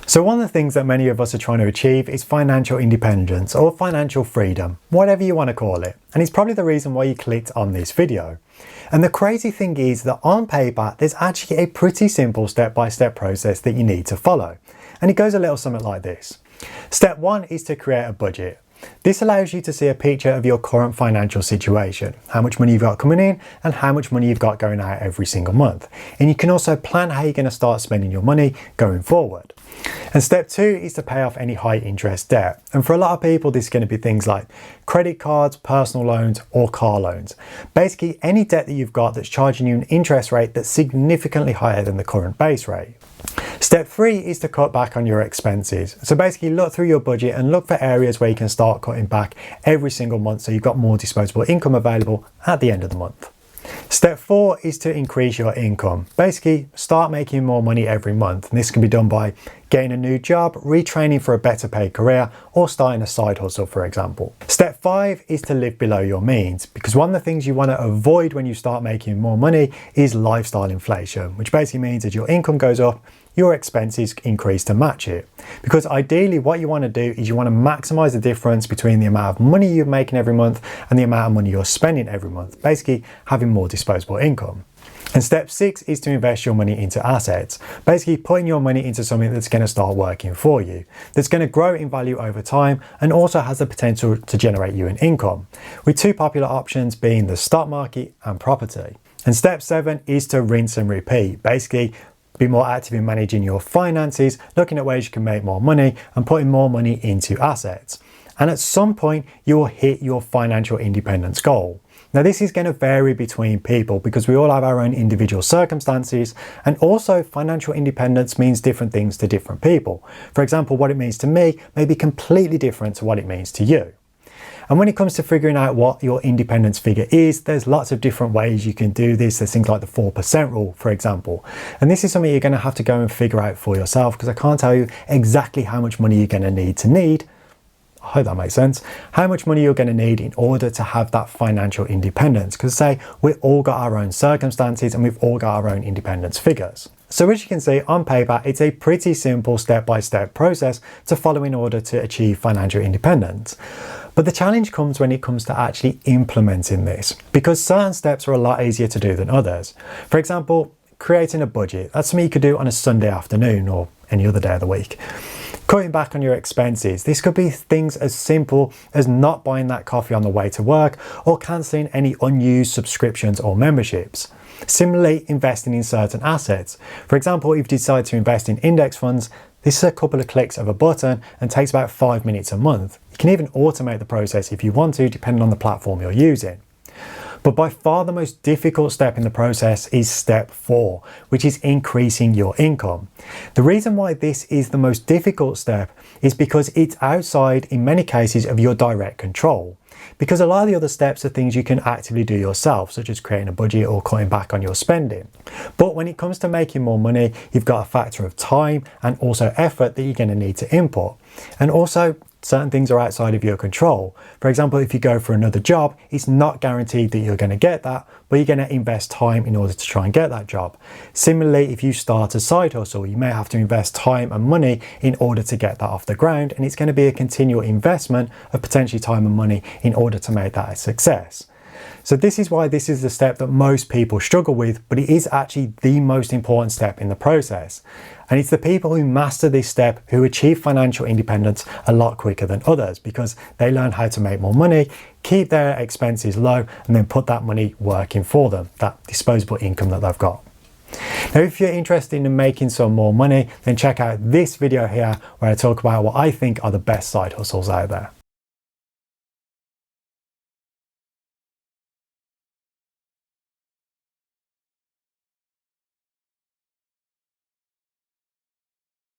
So one of the things that many of us are trying to achieve is financial independence or financial freedom, whatever you want to call it. And it's probably the reason why you clicked on this video. And the crazy thing is that on paper, there's actually a pretty simple step-by-step process that you need to follow. And it goes a little something like this. Step 1 is to create a budget. This allows you to see a picture of your current financial situation, how much money you've got coming in and how much money you've got going out every single month. And you can also plan how you're going to start spending your money going forward. And step 2 is to pay off any high interest debt. And for a lot of people, this is going to be things like credit cards, personal loans, or car loans. Basically, any debt that you've got that's charging you an interest rate that's significantly higher than the current base rate. Step 3 is to cut back on your expenses. So basically look through your budget and look for areas where you can start cutting back every single month so you've got more disposable income available at the end of the month. Step 4 is to increase your income. Basically, start making more money every month. And this can be done by getting a new job, retraining for a better paid career, or starting a side hustle, for example. Step 5 is to live below your means, because one of the things you want to avoid when you start making more money is lifestyle inflation, which basically means as your income goes up, your expenses increase to match it. Because ideally what you want to do is you want to maximize the difference between the amount of money you're making every month and the amount of money you're spending every month, basically having more disposable income. And step 6 is to invest your money into assets, basically putting your money into something that's going to start working for you, that's going to grow in value over time and also has the potential to generate you an income, with two popular options being the stock market and property. And step 7 is to rinse and repeat, basically be more active in managing your finances, looking at ways you can make more money and putting more money into assets. And at some point, you will hit your financial independence goal. Now, this is going to vary between people because we all have our own individual circumstances, and also financial independence means different things to different people. For example, what it means to me may be completely different to what it means to you. And when it comes to figuring out what your independence figure is, there's lots of different ways you can do this. There's things like the 4% rule, for example. And this is something you're going to have to go and figure out for yourself, because I can't tell you exactly how much money you're going to need. I hope that makes sense. How much money you're going to need in order to have that financial independence. Because say, we've all got our own circumstances and we've all got our own independence figures. So as you can see on paper, it's a pretty simple step-by-step process to follow in order to achieve financial independence. But the challenge comes when it comes to actually implementing this, because certain steps are a lot easier to do than others. For example, creating a budget. That's something you could do on a Sunday afternoon or any other day of the week. Cutting back on your expenses. This could be things as simple as not buying that coffee on the way to work or cancelling any unused subscriptions or memberships. Similarly, investing in certain assets. For example, if you decide to invest in index funds, this is a couple of clicks of a button and takes about 5 minutes a month. You can even automate the process if you want to, depending on the platform you're using. But by far the most difficult step in the process is step 4, which is increasing your income. The reason why this is the most difficult step is because it's outside, in many cases, of your direct control. Because a lot of the other steps are things you can actively do yourself, such as creating a budget or cutting back on your spending. But when it comes to making more money, you've got a factor of time and also effort that you're going to need to input. And also, certain things are outside of your control. For example, if you go for another job, it's not guaranteed that you're going to get that, but you're going to invest time in order to try and get that job. Similarly, if you start a side hustle, you may have to invest time and money in order to get that off the ground, and it's going to be a continual investment of potentially time and money in order to make that a success. So this is why this is the step that most people struggle with, but it is actually the most important step in the process. And it's the people who master this step who achieve financial independence a lot quicker than others, because they learn how to make more money, keep their expenses low, and then put that money working for them, that disposable income that they've got. Now, if you're interested in making some more money, then check out this video here where I talk about what I think are the best side hustles out there.